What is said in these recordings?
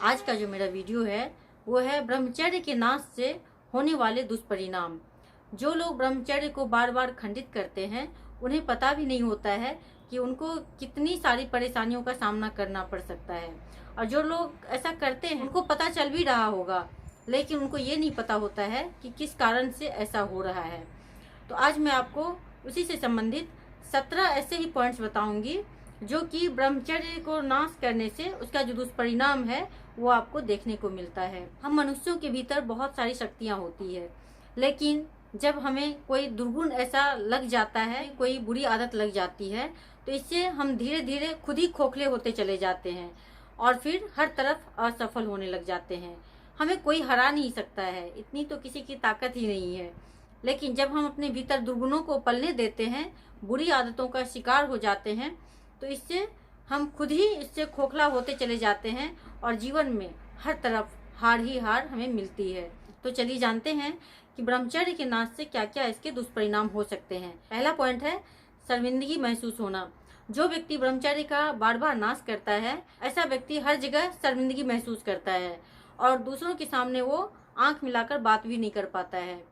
आज का जो मेरा वीडियो है वो है ब्रह्मचर्य के नाश से होने वाले दुष्परिणाम। जो लोग ब्रह्मचर्य को बार बार खंडित करते हैं उन्हें पता भी नहीं होता है कि उनको कितनी सारी परेशानियों का सामना करना पड़ सकता है। और जो लोग ऐसा करते हैं उनको पता चल भी रहा होगा, लेकिन उनको ये नहीं पता होता है कि किस कारण से ऐसा हो रहा है। तो आज मैं आपको उसी से संबंधित 17 ऐसे ही पॉइंट्स बताऊंगी जो कि ब्रह्मचर्य को नाश करने से उसका जो दुष्परिणाम है वो आपको देखने को मिलता है। हम मनुष्यों के भीतर बहुत सारी शक्तियां होती है, लेकिन जब हमें कोई दुर्गुण ऐसा लग जाता है, कोई बुरी आदत लग जाती है, तो इससे हम धीरे धीरे खुद ही खोखले होते चले जाते हैं और फिर हर तरफ असफल होने लग जाते हैं। हमें कोई हरा नहीं सकता है, इतनी तो किसी की ताकत ही नहीं है। लेकिन जब हम अपने भीतर दुर्गुणों को पलने देते हैं, बुरी आदतों का शिकार हो जाते हैं, तो इससे हम खुद ही इससे खोखला होते चले जाते हैं और जीवन में हर तरफ हार ही हार हमें मिलती है। तो चलिए जानते हैं कि ब्रह्मचर्य के नाश से क्या क्या इसके दुष्परिणाम हो सकते हैं। पहला पॉइंट है शर्मिंदगी महसूस होना। जो व्यक्ति ब्रह्मचर्य का बार बार नाश करता है, ऐसा व्यक्ति हर जगह शर्मिंदगी महसूस करता है और दूसरों के सामने वो आंख मिलाकर बात भी नहीं कर पाता है।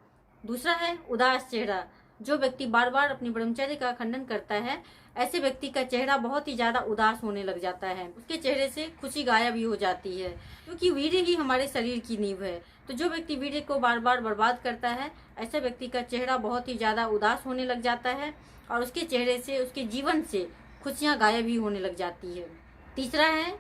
दूसरा है उदास चेहरा। जो व्यक्ति बार बार अपने ब्रह्मचर्य का खंडन करता है, ऐसे व्यक्ति का चेहरा बहुत ही ज्यादा उदास होने लग जाता है। उसके चेहरे से खुशी गायब भी हो जाती है, क्योंकि वीर्य ही हमारे शरीर की नींव है। तो जो व्यक्ति वीर्य को बार बार बर्बाद करता है, ऐसे व्यक्ति का चेहरा बहुत ही ज्यादा उदास होने लग जाता है और उसके चेहरे से, उसके जीवन से खुशियां गायब ही होने लग जाती है। तीसरा है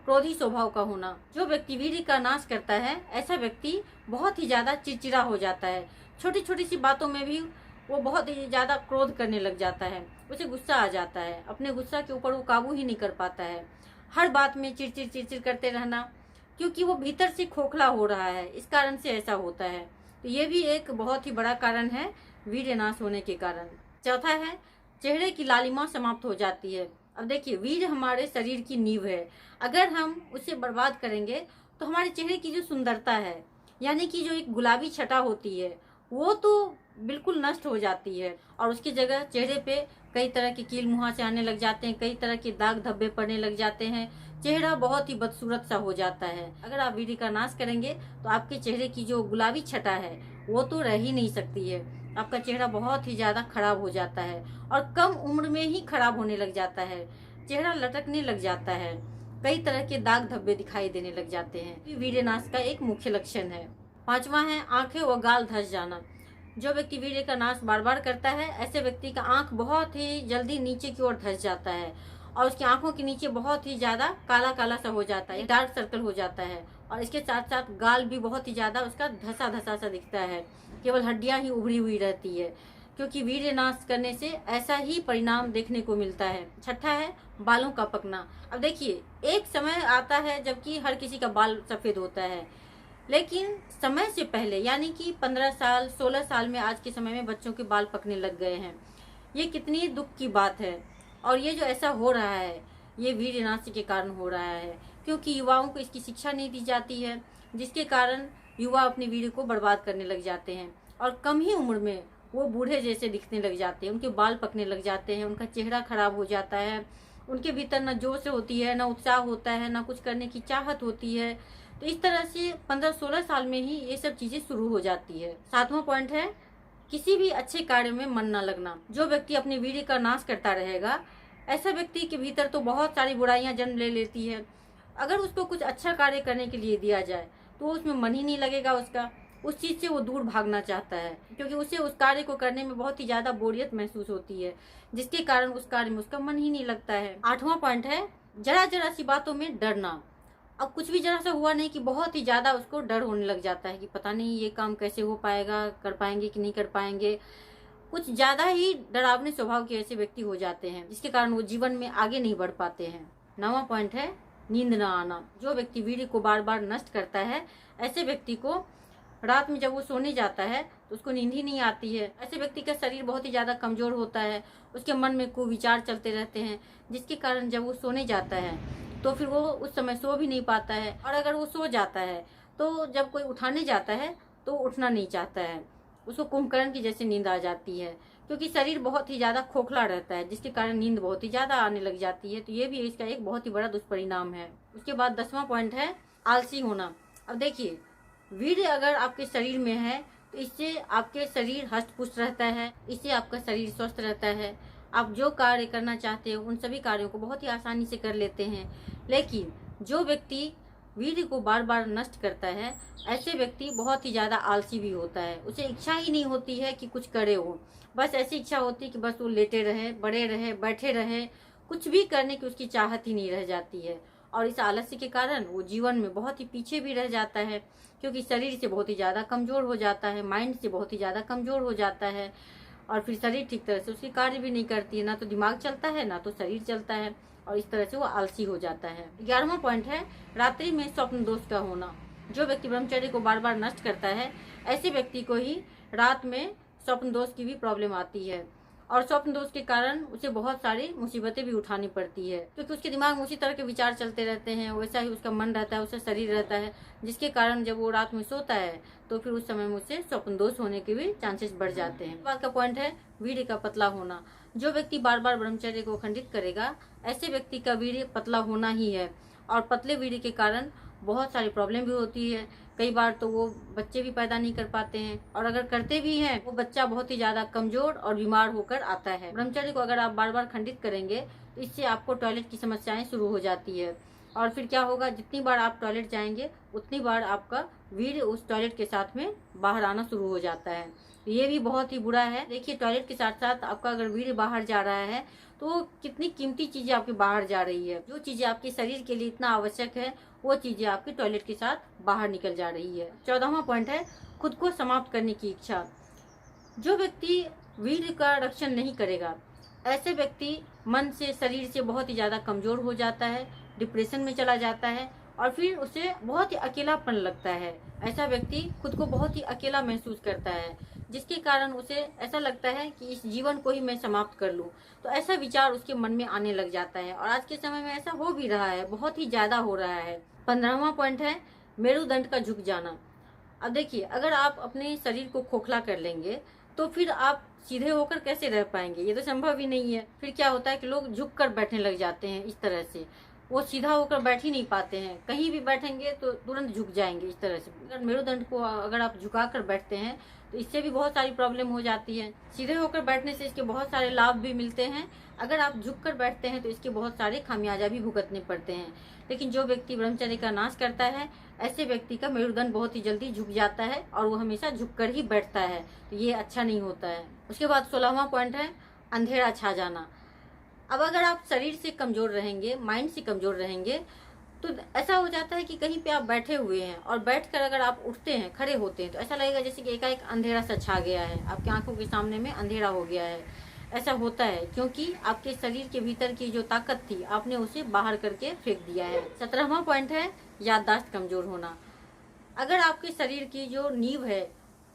क्रोधी स्वभाव का होना। जो व्यक्ति वीर्य का नाश करता है, ऐसा व्यक्ति बहुत ही ज्यादा चिड़चिड़ा हो जाता है। छोटी छोटी सी बातों में भी वो बहुत ही ज्यादा क्रोध करने लग जाता है, उसे गुस्सा आ जाता है। अपने गुस्सा के ऊपर वो काबू ही नहीं कर पाता है। हर बात में चिड़चिड़ करते रहना, क्योंकि वो भीतर से खोखला हो रहा है, इस कारण से ऐसा होता है। तो ये भी एक बहुत ही बड़ा कारण है वीर्य नाश होने के कारण। चौथा है चेहरे की लालिमा समाप्त हो जाती है। अब देखिए, वीर्य हमारे शरीर की नींव है। अगर हम उसे बर्बाद करेंगे तो हमारे चेहरे की जो सुंदरता है, यानी कि जो एक गुलाबी छटा होती है, वो तो बिल्कुल नष्ट हो जाती है और उसकी जगह चेहरे पे कई तरह के कील मुहासे आने लग जाते हैं, कई तरह के दाग धब्बे पड़ने लग जाते हैं। चेहरा बहुत ही बदसूरत सा हो जाता है। अगर आप वीर्य का नाश करेंगे तो आपके चेहरे की जो गुलाबी छटा है वो तो रह ही नहीं सकती है। आपका चेहरा बहुत ही ज्यादा खराब हो जाता है और कम उम्र में ही खराब होने लग जाता है। चेहरा लटकने लग जाता है, कई तरह के दाग धब्बे दिखाई देने लग जाते हैं। वीर्य नाश का एक मुख्य लक्षण है। पांचवा है आंखें व गाल धंस जाना। जो व्यक्ति वीर्य का नाश बार बार करता है, ऐसे व्यक्ति का आंख बहुत ही जल्दी नीचे की ओर धंस जाता है और उसकी आंखों के नीचे बहुत ही ज्यादा काला काला सा हो जाता है, डार्क सर्कल हो जाता है और इसके साथ साथ गाल भी बहुत ही ज्यादा उसका धसा धसा सा दिखता है। केवल हड्डियां ही उभरी हुई रहती है, क्योंकि वीर्य नाश करने से ऐसा ही परिणाम देखने को मिलता है। छठा है बालों का पकना। अब देखिए, एक समय आता है जबकि हर किसी का बाल सफेद होता है, लेकिन समय से पहले यानी कि 15 साल 16 साल में आज के समय में बच्चों के बाल पकने लग गए हैं। ये कितनी दुख की बात है। और ये जो ऐसा हो रहा है, ये वीर्य नाश के कारण हो रहा है, क्योंकि युवाओं को इसकी शिक्षा नहीं दी जाती है, जिसके कारण युवा अपने वीर्य को बर्बाद करने लग जाते हैं और कम ही उम्र में वो बूढ़े जैसे दिखने लग जाते हैं। उनके बाल पकने लग जाते हैं, उनका चेहरा खराब हो जाता है, उनके भीतर न जोश होती है, न उत्साह होता है, न कुछ करने की चाहत होती है। तो इस तरह से 15-16 साल में ही ये सब चीजें शुरू हो जाती है। सातवां पॉइंट है किसी भी अच्छे कार्य में मन न लगना। जो व्यक्ति अपने वीर्य का नाश करता रहेगा, ऐसा व्यक्ति के भीतर तो बहुत सारी बुराइयां जन्म ले लेती है। अगर उसको कुछ अच्छा कार्य करने के लिए दिया जाए तो उसमें मन ही नहीं लगेगा उसका, उस चीज से वो दूर भागना चाहता है, क्योंकि उसे उस कार्य को करने में बहुत ही ज्यादा बोरियत महसूस होती है, जिसके कारण उस कार्य में उसका मन ही नहीं लगता है। आठवां पॉइंट है जरा जरा सी बातों में डरना। अब कुछ भी जरा सा हुआ नहीं कि बहुत ही ज्यादा उसको डर होने लग जाता है कि पता नहीं ये काम कैसे हो पाएगा, कर पाएंगे कि नहीं कर पाएंगे। कुछ ज्यादा ही डरावने स्वभाव के ऐसे व्यक्ति हो जाते हैं, जिसके कारण वो जीवन में आगे नहीं बढ़ पाते हैं। 9वां पॉइंट है नींद न आना। जो व्यक्ति वीर्य को बार बार नष्ट करता है, ऐसे व्यक्ति को रात में जब वो सोने जाता है तो उसको नींद ही नहीं आती है। ऐसे व्यक्ति का शरीर बहुत ही ज्यादा कमजोर होता है, उसके मन में कुविचार चलते रहते हैं, जिसके कारण जब वो सोने जाता है तो फिर वो उस समय सो भी नहीं पाता है। और अगर वो सो जाता है तो जब कोई उठाने जाता है तो उठना नहीं चाहता है, उसको कुंभकर्ण की जैसे नींद आ जाती है, क्योंकि शरीर बहुत ही ज्यादा खोखला रहता है, जिसके कारण नींद बहुत ही ज्यादा आने लग जाती है। तो ये भी इसका एक बहुत ही बड़ा दुष्परिणाम है। उसके बाद 10वां पॉइंट है आलसी होना। अब देखिए, वीर्य अगर आपके शरीर में है तो इससे आपके शरीर हष्ट पुष्ट रहता है, इससे आपका शरीर स्वस्थ रहता है। आप जो कार्य करना चाहते हो उन सभी कार्यों को बहुत ही आसानी से कर लेते हैं। लेकिन जो व्यक्ति वीर्य को बार बार नष्ट करता है, ऐसे व्यक्ति बहुत ही ज़्यादा आलसी भी होता है। उसे इच्छा ही नहीं होती है कि कुछ करे हो, बस ऐसी इच्छा होती है कि बस वो लेटे रहे, बड़े रहे, बैठे रहे, कुछ भी करने की उसकी चाहत ही नहीं रह जाती है। और इस आलस्य के कारण वो जीवन में बहुत ही पीछे भी रह जाता है, क्योंकि शरीर से बहुत ही ज़्यादा कमज़ोर हो जाता है, माइंड से बहुत ही ज़्यादा कमज़ोर हो जाता है। और फिर शरीर ठीक तरह से उसकी कार्य भी नहीं करती है, ना तो दिमाग चलता है ना तो शरीर चलता है, और इस तरह से वो आलसी हो जाता है। 11वां पॉइंट है रात्रि में स्वप्न दोष का होना। जो व्यक्ति ब्रह्मचर्य को बार बार नष्ट करता है, ऐसे व्यक्ति को ही रात में स्वप्न दोष की भी प्रॉब्लम आती है, और स्वप्न दोष के कारण उसे बहुत सारी मुसीबतें भी उठानी पड़ती है, क्योंकि उसके दिमाग में उसी तरह के विचार चलते रहते हैं, वैसा ही उसका मन रहता है, उसका शरीर रहता है, जिसके कारण जब वो रात में सोता है तो फिर उस समय में उसे स्वप्न दोष होने के भी चांसेस बढ़ जाते हैं। बात का पॉइंट है वीर्य का पतला होना। जो व्यक्ति बार बार ब्रह्मचर्य को खंडित करेगा, ऐसे व्यक्ति का वीर्य पतला होना ही है, और पतले वीर्य के कारण बहुत सारी प्रॉब्लम भी होती है। कई बार तो वो बच्चे भी पैदा नहीं कर पाते हैं, और अगर करते भी हैं वो बच्चा बहुत ही ज्यादा कमजोर और बीमार होकर आता है। ब्रह्मचर्य को अगर आप बार बार खंडित करेंगे तो इससे आपको टॉयलेट की समस्याएं शुरू हो जाती है, और फिर क्या होगा, जितनी बार आप टॉयलेट जाएंगे उतनी बार आपका वीर्य उस टॉयलेट के साथ में बाहर आना शुरू हो जाता है। ये भी बहुत ही बुरा है। देखिए, टॉयलेट के साथ साथ आपका अगर वीर्य बाहर जा रहा है तो कितनी कीमती चीजें आपके बाहर जा रही है। जो चीजें आपके शरीर के लिए इतना आवश्यक है वो चीजें आपके टॉयलेट के साथ बाहर निकल जा रही है। 14वां पॉइंट है खुद को समाप्त करने की इच्छा। जो व्यक्ति वीर्य का रक्षण नहीं करेगा, ऐसे व्यक्ति मन से, शरीर से बहुत ही ज्यादा कमजोर हो जाता है, डिप्रेशन में चला जाता है, और फिर उसे बहुत ही अकेलापन लगता है। ऐसा व्यक्ति खुद को बहुत ही अकेला महसूस करता है, जिसके कारण उसे ऐसा लगता है कि इस जीवन को ही मैं समाप्त कर लूं। तो ऐसा विचार उसके मन में आने लग जाता है, और आज के समय में ऐसा हो भी रहा है, बहुत ही ज्यादा हो रहा है। 15वां पॉइंट है मेरुदंड का झुक जाना। अब देखिए, अगर आप अपने शरीर को खोखला कर लेंगे तो फिर आप सीधे होकर कैसे रह पाएंगे, ये तो संभव ही नहीं है। फिर क्या होता है कि लोग झुक कर बैठने लग जाते हैं, इस तरह से वो सीधा होकर बैठ ही नहीं पाते हैं, कहीं भी बैठेंगे तो तुरंत झुक जाएंगे इस तरह से। अगर मेरुदंड को अगर आप झुका कर बैठते हैं तो इससे भी बहुत सारी प्रॉब्लम हो जाती है। सीधे होकर बैठने से इसके बहुत सारे लाभ भी मिलते हैं, अगर आप झुक कर बैठते हैं तो इसके बहुत सारे खामियाजा भी भुगतने पड़ते हैं। लेकिन जो व्यक्ति ब्रह्मचर्य का नाश करता है, ऐसे व्यक्ति का मेरुदंड बहुत ही जल्दी झुक जाता है और वो हमेशा झुक कर ही बैठता है, तो ये अच्छा नहीं होता है। उसके बाद 16वां पॉइंट है अंधेरा छा जाना। अब अगर आप शरीर से कमजोर रहेंगे, माइंड से कमजोर रहेंगे, तो ऐसा हो जाता है कि कहीं पे आप बैठे हुए हैं और बैठकर अगर आप उठते हैं, खड़े होते हैं, तो ऐसा लगेगा जैसे कि एकाएक अंधेरा सा छा गया है, आपकी आंखों के सामने में अंधेरा हो गया है। ऐसा होता है क्योंकि आपके शरीर के भीतर की जो ताकत थी आपने उसे बाहर करके फेंक दिया है। 17वां पॉइंट है याददाश्त कमजोर होना। अगर आपके शरीर की जो नींव है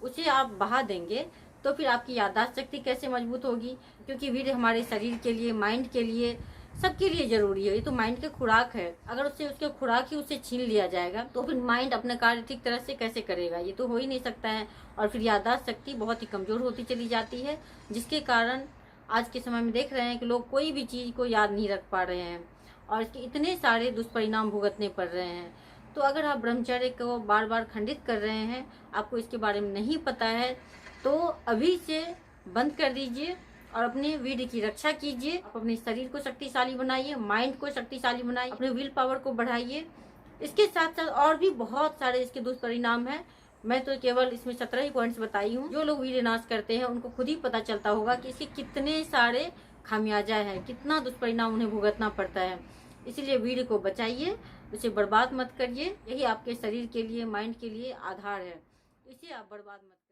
उसे आप बहा देंगे तो फिर आपकी याददाश्त शक्ति कैसे मजबूत होगी, क्योंकि वीर्य हमारे शरीर के लिए, माइंड के लिए, सबके लिए जरूरी है। ये तो माइंड की खुराक है, अगर उससे उसके खुराक ही उससे छीन लिया जाएगा तो फिर माइंड अपना कार्य ठीक तरह से कैसे करेगा, ये तो हो ही नहीं सकता है। और फिर याददाश्त शक्ति बहुत ही कमजोर होती चली जाती है, जिसके कारण आज के समय में देख रहे हैं कि लोग कोई भी चीज को याद नहीं रख पा रहे हैं और इसके इतने सारे दुष्परिणाम भुगतने पड़ रहे हैं। तो अगर आप ब्रह्मचर्य को बार बार खंडित कर रहे हैं, आपको इसके बारे में नहीं पता है, तो अभी से बंद कर दीजिए और अपने वीर्य की रक्षा कीजिए। आप अपने शरीर को शक्तिशाली बनाइए, माइंड को शक्तिशाली बनाइए, अपने विल पावर को बढ़ाइए। इसके साथ साथ और भी बहुत सारे इसके दुष्परिणाम हैं, मैं तो केवल इसमें 17 ही पॉइंट्स बताई हूँ। जो लोग वीर्य नाश करते हैं उनको खुद ही पता चलता होगा कि इसके कितने सारे खामियाजा है, कितना दुष्परिणाम उन्हें भुगतना पड़ता है। इसीलिए वीर्य को बचाइए, उसे बर्बाद मत करिए। यही आपके शरीर के लिए, माइंड के लिए आधार है, इसे आप बर्बाद मत